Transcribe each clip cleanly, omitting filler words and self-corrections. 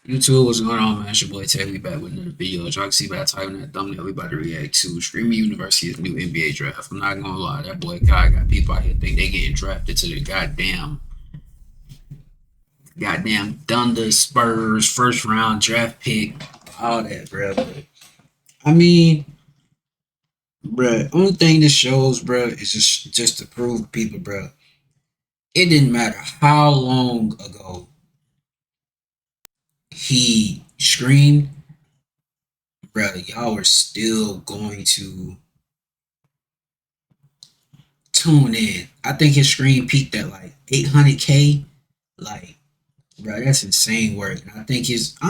YouTube, what's going on, man? It's your boy Tay. We back with another video. As y'all can see by the title and that thumbnail, we about to react to Streaming University's new NBA draft. I'm not gonna lie, that boy Kai got people out here think they getting drafted to the goddamn Thunder, Spurs, first round draft pick, all that, bro. But, I mean, bro, only thing this shows, bro, is just to prove people, bro. It didn't matter how long ago he screamed, bro, y'all are still going to tune in. I think his screen peaked at like 800K. Like, bro, that's insane work. And I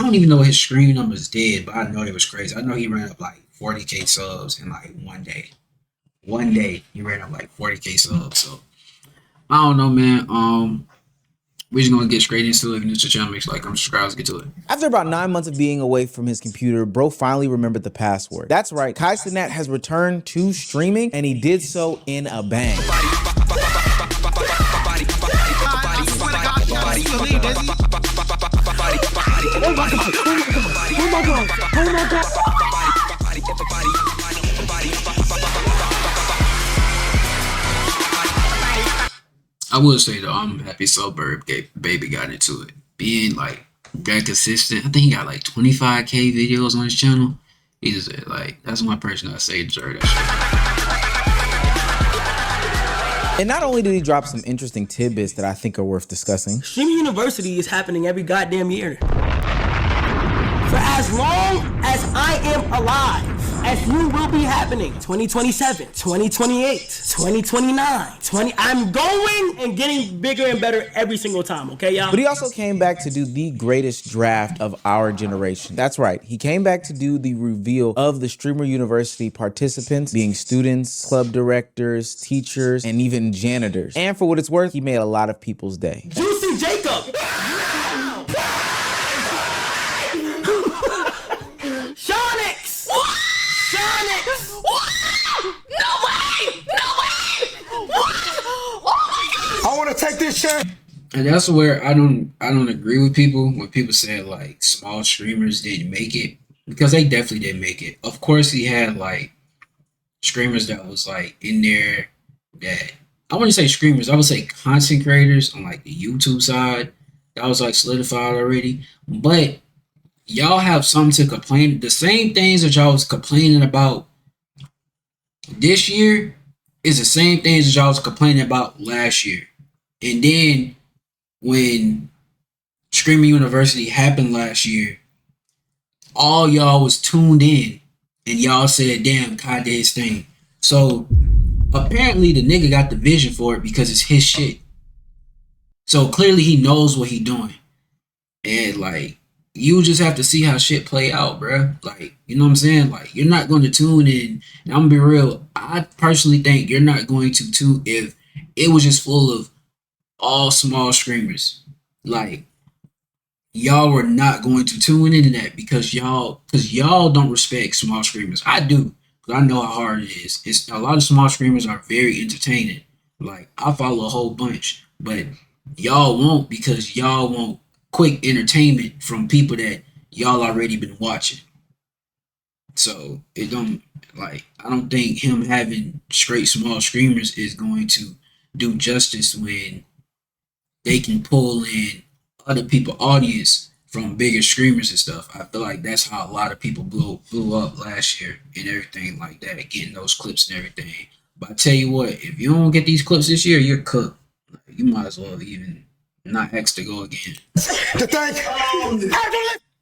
don't even know his screen numbers did, but I know it was crazy. I know he ran up like 40K subs in like one day. One day he ran up like 40K subs. So I don't know, man. We're just gonna get straight into it. If you're new to the channel, make sure like, comment, subscribe, let's get to it. After about 9 months of being away from his computer, bro finally remembered the password. That's right, KaiCenat has returned to streaming, and he did so in a bang. I will say though, I'm happy Suburb Baby got into it. Being like that consistent. I think he got like 25K videos on his channel. He just like, that's one person I say deserve that shit. And not only did he drop some interesting tidbits that I think are worth discussing. Streaming University is happening every goddamn year. For as long as I am alive, as you will be happening, 2027, 2028, 2029, I'm going and getting bigger and better every single time, okay, y'all? But he also came back to do the greatest draft of our generation. That's right, he came back to do the reveal of the Streamer University participants, being students, club directors, teachers, and even janitors. And for what it's worth, he made a lot of people's day. Juicy Jacob! Take this shit. And that's where I don't agree with people when people say like small streamers didn't make it, because they definitely didn't make it. Of course, he had like streamers that was like in there that I wouldn't say streamers, I would say content creators on like the YouTube side that was like solidified already. But y'all have something to complain. The same things that y'all was complaining about this year is the same things that y'all was complaining about last year. And then when Streaming University happened last year, all y'all was tuned in and y'all said, damn, Kai did his thing. So apparently the nigga got the vision for it because it's his shit. So clearly he knows what he doing. And like, you just have to see how shit play out, bruh. Like, you know what I'm saying? Like, you're not going to tune in. And I'm gonna be real. I personally think you're not going to tune if it was just full of all small streamers. Like, y'all were not going to tune into that because y'all don't respect small streamers. I do, because I know how hard it is. It's a lot of small streamers are very entertaining. Like, I follow a whole bunch, but y'all won't, because y'all want quick entertainment from people that y'all already been watching. So it don't, like, I don't think him having straight small streamers is going to do justice when they can pull in other people's audience from bigger streamers and stuff. I feel like that's how a lot of people blew up last year and everything like that, getting those clips and everything. But I tell you what, if you don't get these clips this year, you're cooked. Like, you might as well even not ask to go again. To thank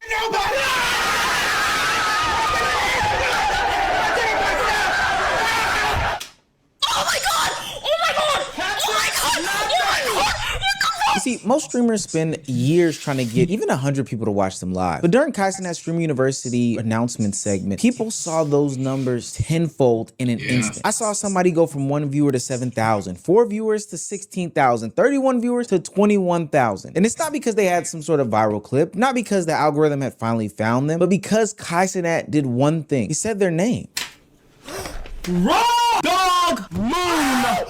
nobody. You see, most streamers spend years trying to get even 100 people to watch them live. But during KaiCenat's Streaming University announcement segment, people saw those numbers tenfold in an instant. I saw somebody go from 1 viewer to 7,000, 4 viewers to 16,000, 31 viewers to 21,000. And it's not because they had some sort of viral clip, not because the algorithm had finally found them, but because KaiCenat did one thing. He said their name. Raw Dog Moon!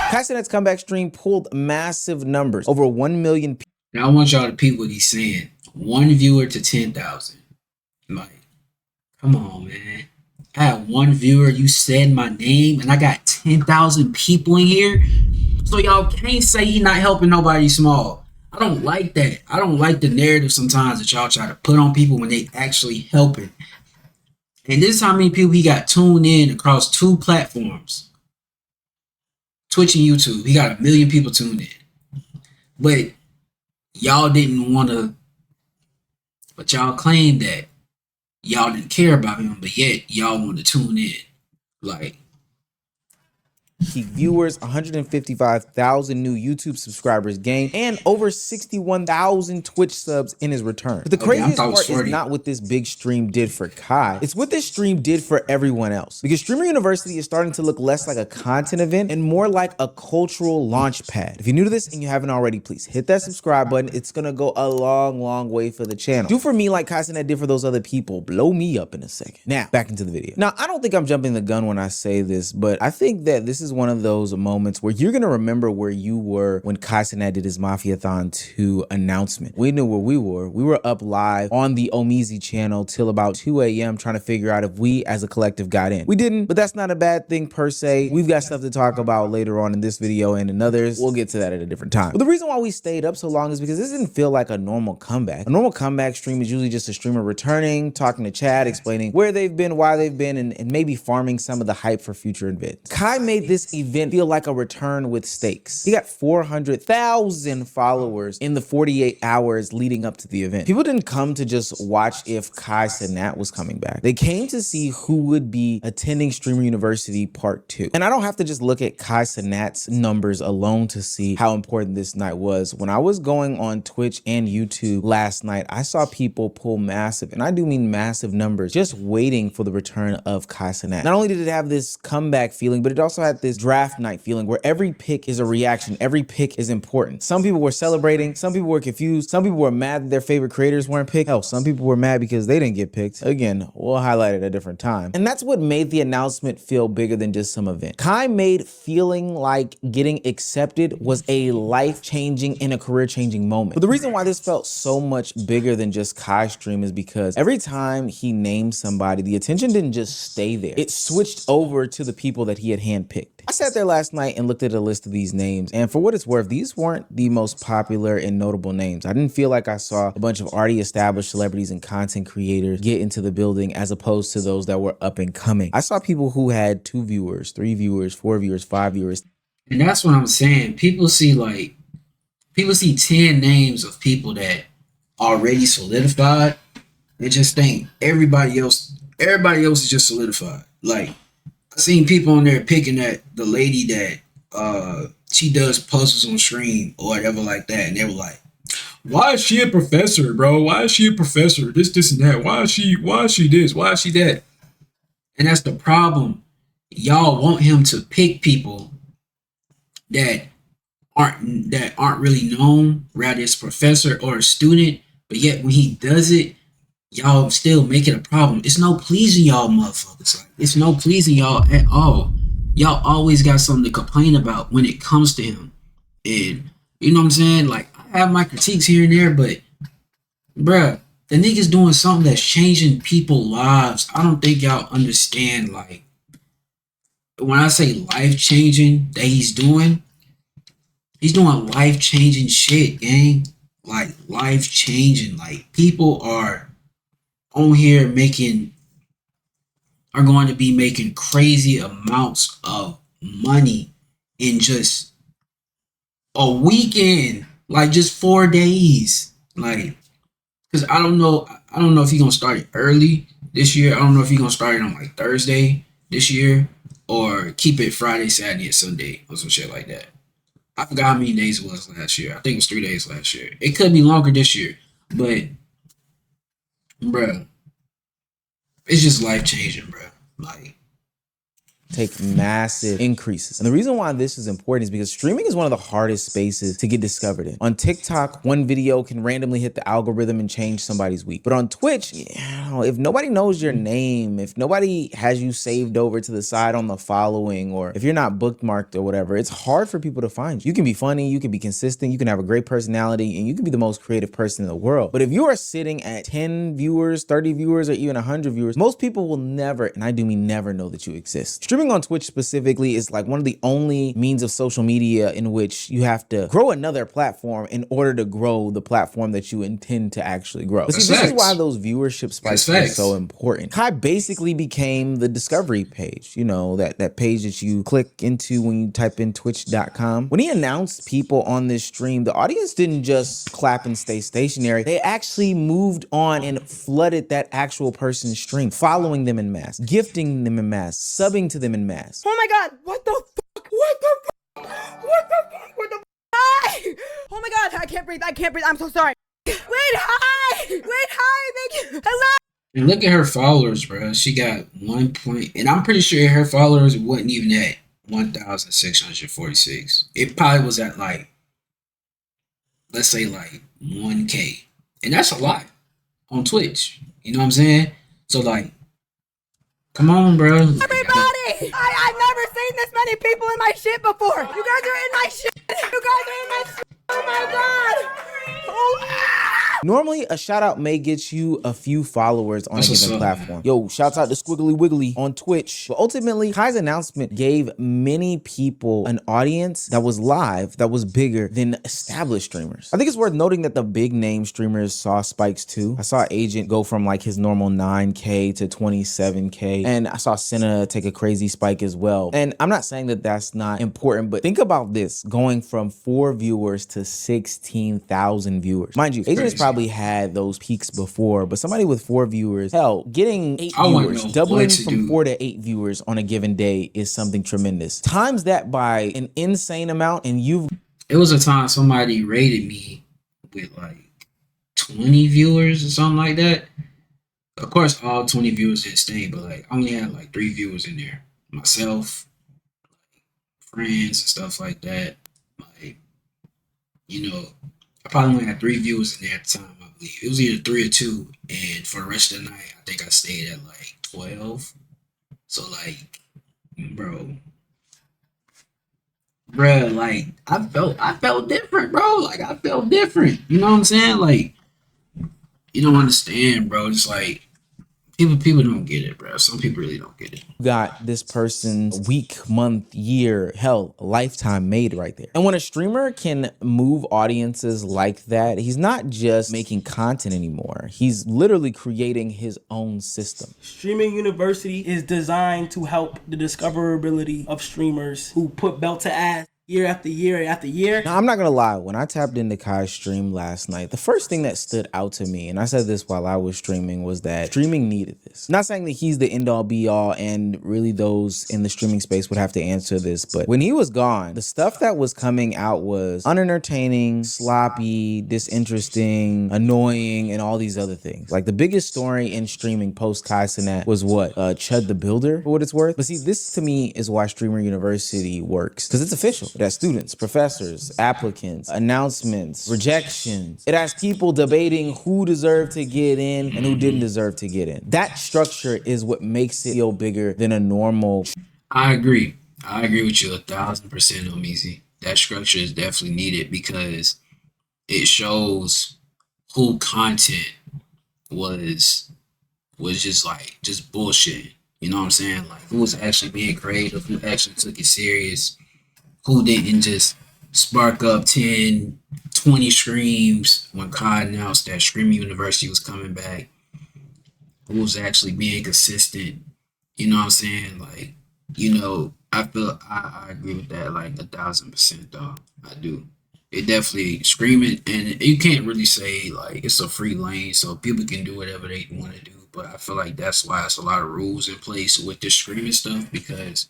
KaiCenat's comeback stream pulled massive numbers, over 1 million people. Now I want y'all to peep what he's saying. one viewer to 10,000. Like, come on, man. I had one viewer, you said my name, and I got 10,000 people in here. So y'all can't say he not helping nobody small. I don't like that. I don't like the narrative sometimes that y'all try to put on people when they actually helping. And this is how many people he got tuned in across 2 platforms. Twitch and YouTube. He got 1 million people tuned in. But y'all didn't want to, but y'all claimed that y'all didn't care about him, but yet y'all want to tune in. Like, Peak viewers, 155,000 new YouTube subscribers gained, and over 61,000 Twitch subs in his return. But the craziest part is not what this big stream did for Kai, it's what this stream did for everyone else. Because Streamer University is starting to look less like a content event and more like a cultural launch pad. If you're new to this and you haven't already, please hit that subscribe button. It's gonna go a long way for the channel. Do for me like KaiCenat did for those other people. Blow me up in a second. Now, back into the video. Now, I don't think I'm jumping the gun when I say this, but I think that this is one of those moments where you're gonna remember where you were when KaiCenat did his Mafiathon 2 announcement. We knew where we were. We were up live on the Omizi channel till about 2 a.m. trying to figure out if we as a collective got in. We didn't, but that's not a bad thing per se. We've got stuff to talk about later on in this video and in others. We'll get to that at a different time. But the reason why we stayed up so long is because this didn't feel like a normal comeback. A normal comeback stream is usually just a streamer returning, talking to chat, explaining where they've been, why they've been, and maybe farming some of the hype for future events. Kai made this event feel like a return with stakes. He got 400,000 followers in the 48 hours leading up to the event. People didn't come to just watch if KaiCenat was coming back. They came to see who would be attending Streamer University Part 2. And I don't have to just look at KaiCenat's numbers alone to see how important this night was. When I was going on Twitch and YouTube last night, I saw people pull massive, and I do mean massive numbers, just waiting for the return of KaiCenat. Not only did it have this comeback feeling, but it also had this draft night feeling where every pick is a reaction, every pick is important. Some people were celebrating, some people were confused, some people were mad that their favorite creators weren't picked. Hell, some people were mad because they didn't get picked. Again, we'll highlight it at a different time. And that's what made the announcement feel bigger than just some event. Kai made feeling like getting accepted was a life-changing and a career-changing moment. But the reason why this felt so much bigger than just Kai's stream is because every time he named somebody, the attention didn't just stay there. It switched over to the people that he had handpicked. I sat there last night and looked at a list of these names, and for what it's worth, these weren't the most popular and notable names. I didn't feel like I saw a bunch of already established celebrities and content creators get into the building as opposed to those that were up and coming. I saw people who had 2 viewers, 3 viewers, 4 viewers, 5 viewers. And that's what I'm saying. People see 10 names of people that already solidified and just think everybody else is just solidified. Like, I seen people on there picking at the lady that she does puzzles on stream or whatever like that, and they were like, why is she a professor, bro? Why is she a professor? This and that. Why is she this? Why is she that? And that's the problem. Y'all want him to pick people that aren't really known, rather it's a professor or a student, but yet when he does it, y'all still make it a problem. It's no pleasing y'all motherfuckers. Like, it's no pleasing y'all at all. Y'all always got something to complain about when it comes to him. And you know what I'm saying? Like, I have my critiques here and there, but bruh, the nigga's doing something that's changing people's lives. I don't think y'all understand, like, when I say life-changing that he's doing life-changing shit, gang. Like, life-changing. Like, people are on here are going to be making crazy amounts of money in just a weekend, like just 4 days. Like, because I don't know if he's gonna start it early this year. I don't know if he's gonna start it on like Thursday this year or keep it Friday, Saturday, and Sunday or some shit like that. I forgot how many days it was last year. I think it was 3 days last year. It could be longer this year, but bruh, it's just life changing, bruh. Like, take massive increases. And the reason why this is important is because streaming is one of the hardest spaces to get discovered in. On TikTok, one video can randomly hit the algorithm and change somebody's week. But on Twitch, if nobody knows your name, if nobody has you saved over to the side on the following, or if you're not bookmarked or whatever, it's hard for people to find you. You can be funny, you can be consistent, you can have a great personality, and you can be the most creative person in the world. But if you are sitting at 10 viewers, 30 viewers, or even 100 viewers, most people will never, and I do mean never, know that you exist. Streaming on Twitch specifically is like one of the only means of social media in which you have to grow another platform in order to grow the platform that you intend to actually grow. But see, this is why those viewership spikes are so important. Kai basically became the discovery page, you know, that page that you click into when you type in twitch.com. When he announced people on this stream, the audience didn't just clap and stay stationary. They actually moved on and flooded that actual person's stream, following them in mass, gifting them in mass, subbing to them in mass. Oh my god, what the fuck? What the fuck? What the fuck? What the fuck? Hi! Oh my god, I can't breathe, I'm so sorry. Wait, hi! Thank you! Hello! And look at her followers, bro. She got 1 point, and I'm pretty sure her followers wasn't even at 1,646. It probably was at like, let's say like 1K. And that's a lot on Twitch. You know what I'm saying? So like, come on, bro. Everybody! I've never seen this many people in my shit before. You guys are in my shit. You guys are in my shit. Oh my god. Oh. Normally, a shout out may get you a few followers on a given platform. Yo, shouts out to Squiggly Wiggly on Twitch. But ultimately, Kai's announcement gave many people an audience that was live, that was bigger than established streamers. I think it's worth noting that the big name streamers saw spikes too. I saw Agent go from like his normal 9K to 27K. And I saw Senna take a crazy spike as well. And I'm not saying that that's not important, but think about this, going from 4 viewers to 16,000 viewers. Mind you, Agent has probably had those peaks before, but somebody with 4 viewers, hell, getting 8 viewers, doubling from 4 to 8 viewers on a given day is something tremendous. Times that by an insane amount, and it was a time somebody rated me with like 20 viewers or something like that. Of course, all 20 viewers didn't stay, but like I only had like 3 viewers in there. Myself, friends, and stuff like that. Like, you know, I probably only had 3 viewers in there at the time, I believe. It was either 3 or 2. And for the rest of the night, I think I stayed at like 12. So like, bro, like I felt different, bro. Like I felt different. You know what I'm saying? Like, you don't understand, bro. Just like people don't get it, bro. Some people really don't get it. Got this person's week, month, year, hell, lifetime made right there. And when a streamer can move audiences like that, he's not just making content anymore. He's literally creating his own system. Streaming University is designed to help the discoverability of streamers who put belt to ass year after year after year. Now, I'm not gonna lie, when I tapped into Kai's stream last night, the first thing that stood out to me, and I said this while I was streaming, was that streaming needed this. Not saying that he's the end all be all, and really those in the streaming space would have to answer this, but when he was gone, the stuff that was coming out was unentertaining, sloppy, disinteresting, annoying, and all these other things. Like the biggest story in streaming post KaiCenat was what? Chud the Builder, for what it's worth. But see, this to me is why Streamer University works, because it's official. It has students, professors, applicants, announcements, rejections. It has people debating who deserved to get in and who didn't deserve to get in. That structure is what makes it feel bigger than a normal. I agree with you 1,000% on Meezy. That structure is definitely needed because it shows who content was just bullshit. You know what I'm saying? Like who was actually being creative, who actually took it serious, who didn't just spark up 10, 20 streams when Kai announced that Streaming University was coming back, who was actually being consistent. You know what I'm saying? Like, you know, I agree with that like 1,000%, dog. I do. It definitely screaming, and you can't really say like it's a free lane, so people can do whatever they want to do. But I feel like that's why it's a lot of rules in place with this streaming stuff, because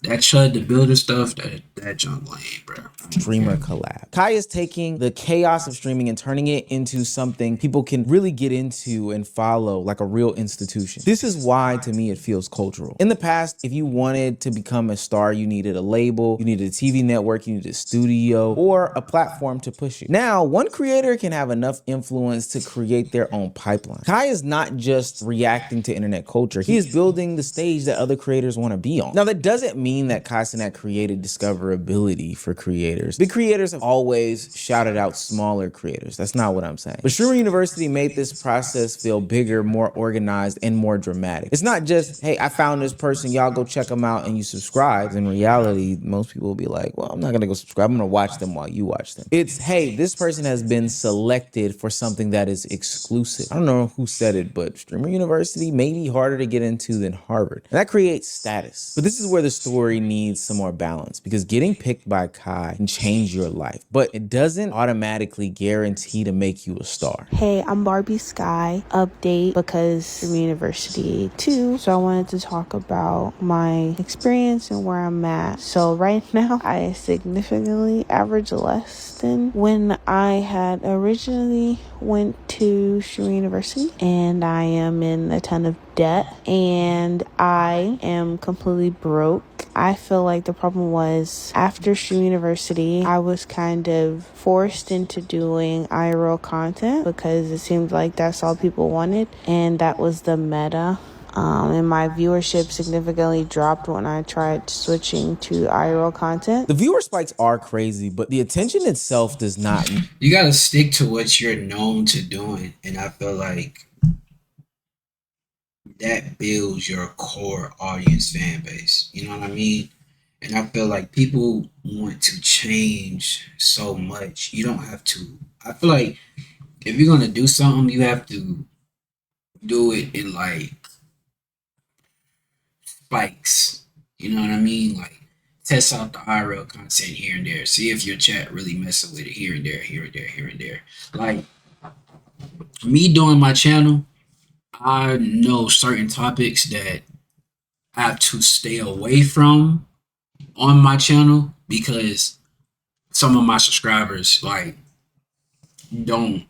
That Chud the Builder stuff, that junk lame, bro. Streamer collab. Kai is taking the chaos of streaming and turning it into something people can really get into and follow like a real institution. This is why, to me, it feels cultural. In the past, if you wanted to become a star, you needed a label, you needed a TV network, you needed a studio, or a platform to push you. Now, one creator can have enough influence to create their own pipeline. Kai is not just reacting to internet culture, he is building the stage that other creators want to be on. Now, that doesn't mean that KaiCenat created discoverability for creators. Big creators have always shouted out smaller creators. That's not what I'm saying. But Streamer University made this process feel bigger, more organized, and more dramatic. It's not just, hey, I found this person, y'all go check them out and you subscribe. In reality, most people will be like, well, I'm not gonna go subscribe. I'm gonna watch them while you watch them. It's, hey, this person has been selected for something that is exclusive. I don't know who said it, but Streamer University may be harder to get into than Harvard. And that creates status. But this is where the story needs some more balance, because getting picked by Kai can change your life, but it doesn't automatically guarantee to make you a star. Hey, I'm Barbie Sky. Update because from University too. So I wanted to talk about my experience and where I'm at. So right now, I significantly average less than when I had originally went to Streamer University, and I am in a ton of debt, and I am completely broke. I feel like the problem was after Streamer University, I was kind of forced into doing IRL content because it seemed like that's all people wanted, and that was the meta. And my viewership significantly dropped when I tried switching to IRL content. The viewer spikes are crazy, but the attention itself does not. You gotta stick to what you're known to doing, and I feel like that builds your core audience fan base. You know what I mean? And I feel like people want to change so much. You don't have to. I feel like if you're gonna do something, you have to do it in like spikes. You know what I mean? Like test out the IRL content here and there. See if your chat really messing with it here and there, here and there, here and there. Like me doing my channel, I know certain topics that I have to stay away from on my channel because some of my subscribers like don't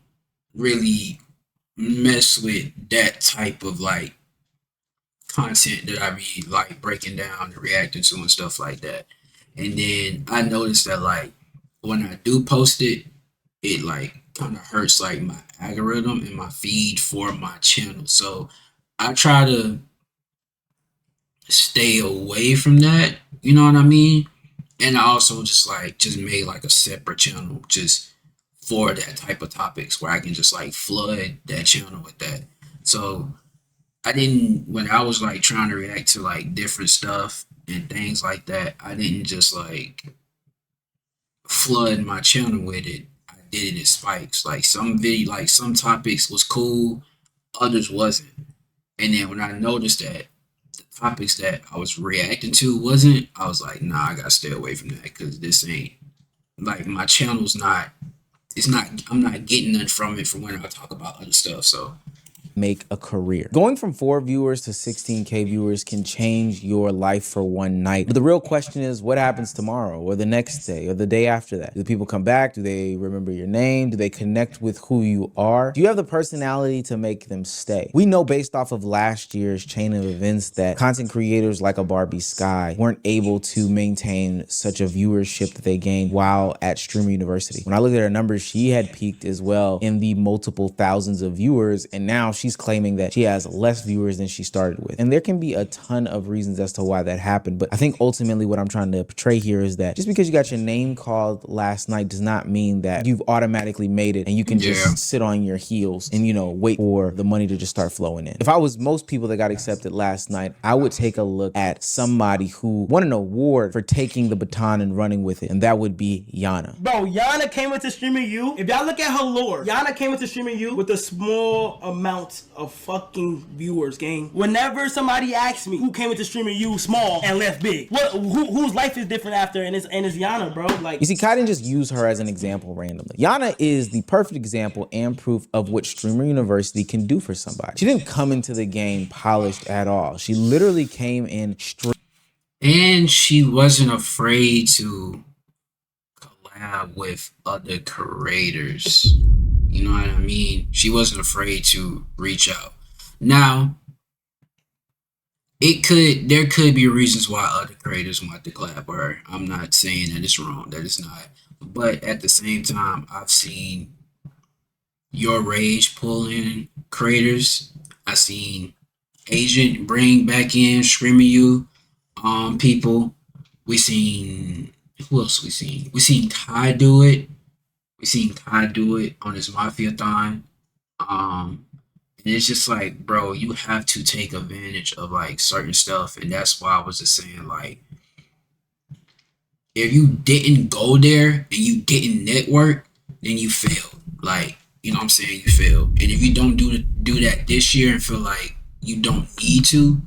really mess with that type of like content that I be like breaking down and reacting to and stuff like that. And then I noticed that like when I do post it, it like kind of hurts like my algorithm and my feed for my channel. So I try to stay away from that, you know what I mean? And I also just made like a separate channel just for that type of topics where I can just like flood that channel with that. So I didn't, when I was like trying to react to like different stuff and things like that, I didn't just like flood my channel with it. I did it in spikes. Like some topics was cool, others wasn't. And then when I noticed that the topics that I was reacting to wasn't, I was like, nah, I gotta stay away from that because this ain't like my channel's not. It's not. I'm not getting nothing from it from when I talk about other stuff. So. Make a career. Going from 4 viewers to 16K viewers can change your life for one night. But the real question is, what happens tomorrow or the next day or the day after that? Do people come back? Do they remember your name? Do they connect with who you are? Do you have the personality to make them stay? We know based off of last year's chain of events that content creators like a Barbie Sky weren't able to maintain such a viewership that they gained while at Streamer University. When I looked at her numbers, she had peaked as well in the multiple thousands of viewers, and now she's claiming that she has less viewers than she started with. And there can be a ton of reasons as to why that happened. But I think ultimately what I'm trying to portray here is that just because you got your name called last night does not mean that you've automatically made it and you can just sit on your heels and, you know, wait for the money to just start flowing in. If I was most people that got accepted last night, I would take a look at somebody who won an award for taking the baton and running with it. And that would be Yana. Bro, Yana came into Streamer U. If y'all look at her lore, Yana came into Streamer U with a small amount of fucking viewers, gang. Whenever somebody asks me who came into Streamer U small and left big, whose life is different after, and it's Yana, bro. Like, you see, Kai didn't just use her as an example randomly. Yana is the perfect example and proof of what Streamer University can do for somebody. She didn't come into the game polished at all. She literally came in straight. And she wasn't afraid to collab with other creators. You know what I mean? She wasn't afraid to reach out. Now, there could be reasons why other creators want to collab with her. I'm not saying that it's wrong. That is not. But at the same time, I've seen Your Rage pull in creators. I've seen Agent bring back in Screaming You people. We seen who else we seen? We seen Kai do it. We seen Kai do it on his Mafia-thon. And it's just like, bro, you have to take advantage of like certain stuff. And that's why I was just saying, like, if you didn't go there and you didn't network, then you failed. Like, you know what I'm saying? You failed. And if you don't do that this year and feel like you don't need to,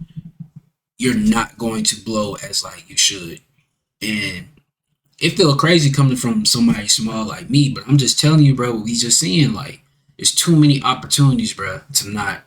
you're not going to blow as like you should. And it feel crazy coming from somebody small like me, but I'm just telling you, bro, what we just seeing, like, there's too many opportunities, bro, to not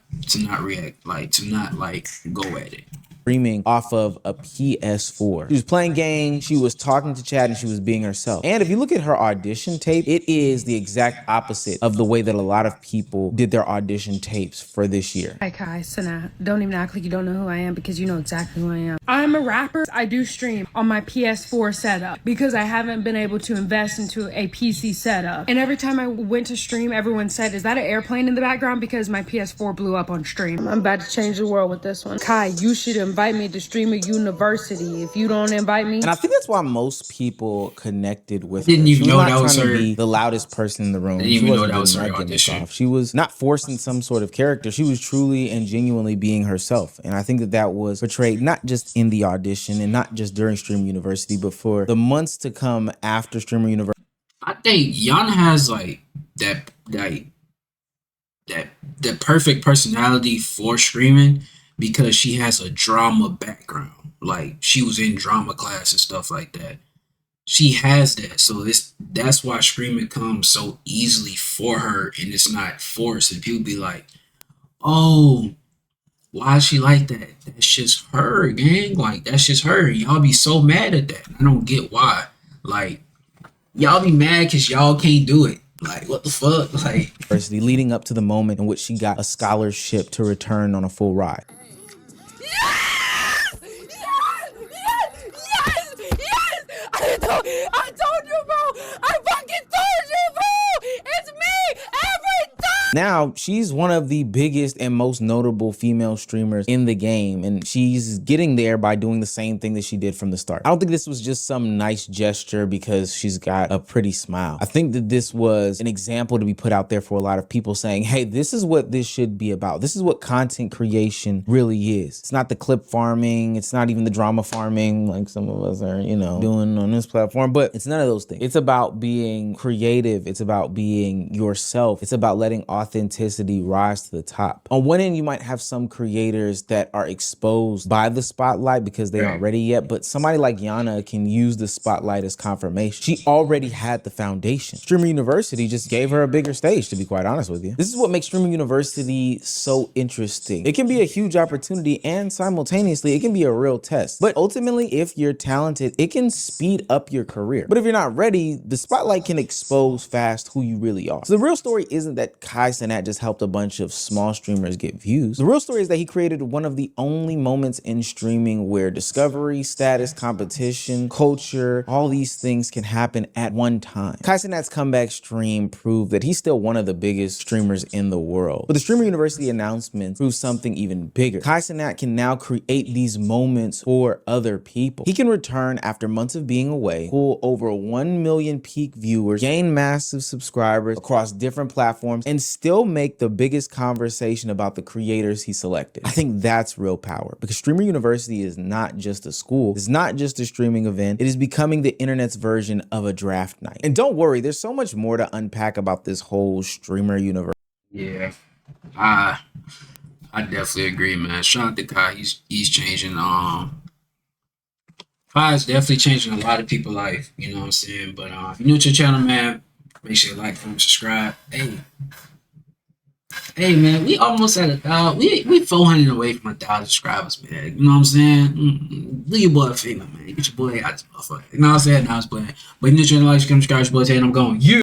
react, like to not like go at it. Streaming off of a PS4. She was playing games, she was talking to chat, and she was being herself. And if you look at her audition tape, it is the exact opposite of the way that a lot of people did their audition tapes for this year. Hi, KaiCenat. Don't even act like you don't know who I am because you know exactly who I am. I'm a rapper. I do stream on my PS4 setup because I haven't been able to invest into a PC setup. And every time I went to stream, everyone said, is that an airplane in the background? Because my PS4 blew up on stream. I'm about to change the world with this one. Kai, you should invite me to Streamer University. If you don't invite me. And I think that's why most people connected with Didn't her. even She was know not that was trying to her. be the loudest person in the room. Didn't She even know wasn't that was doing her that gimmick audition. off. She was not forcing some sort of character. She was truly and genuinely being herself. And I think that that was portrayed not just in the audition and not just during Streamer University, but for the months to come after Streamer University. I think Yana has like that that perfect personality for streaming because she has a drama background. Like she was in drama class and stuff like that. She has that, so that's why streaming comes so easily for her, and it's not forced. And people be like, "Oh, why is she like that?" That's just her, gang. Like that's just her. Y'all be so mad at that. I don't get why. Like y'all be mad because y'all can't do it. Like what the fuck? Like University, leading up to the moment in which she got a scholarship to return on a full ride. Yes! Yes! Yes! I told you, bro! I fucking told you, bro! It's me every time! Now, she's one of the biggest and most notable female streamers in the game, and she's getting there by doing the same thing that she did from the start. I don't think this was just some nice gesture because she's got a pretty smile. I think that this was an example to be put out there for a lot of people saying, hey, this is what this should be about. This is what content creation really is. It's not the clip farming. It's not even the drama farming like some of us are, you know, doing on this platform, but it's none of those things. It's about being creative. It's about being yourself. It's about letting authenticity rise to the top. On one end, you might have some creators that are exposed by the spotlight because they aren't ready yet, but somebody like Yana can use the spotlight as confirmation. She already had the foundation. Streamer University just gave her a bigger stage, to be quite honest with you. This is what makes Streamer University so interesting. It can be a huge opportunity and simultaneously it can be a real test. But ultimately, if you're talented, it can speed up your career. But if you're not ready, the spotlight can expose fast who you really are. So the real story isn't that KaiCenat just helped a bunch of small streamers get views. The real story is that he created one of the only moments in streaming where discovery, status, competition, culture, all these things can happen at one time. KaiCenat's comeback stream proved that he's still one of the biggest streamers in the world. But the Streamer University announcement proves something even bigger. KaiCenat can now create these moments for other people. He can return after months of being away, pull over 1 million peak viewers, gain massive subscribers across different platforms, and still make the biggest conversation about the creators he selected. I think that's real power because Streamer University is not just a school. It's not just a streaming event. It is becoming the internet's version of a draft night. And don't worry, there's so much more to unpack about this whole Streamer University. yeah, I definitely agree, man. Shout out to Kai. He's changing. Kai is definitely changing a lot of people's life. You know what I'm saying? But if you're new to the channel, man, make sure you like, comment, subscribe. Hey. Hey man, we almost at 1,000. We 400 away from 1,000 subscribers, man. You know what I'm saying? Leave your boy a finger, man. Get your boy out this motherfucker. You know what I'm saying? Now I was playing. But you need to like, subscribe, your boy, and I'm going. You.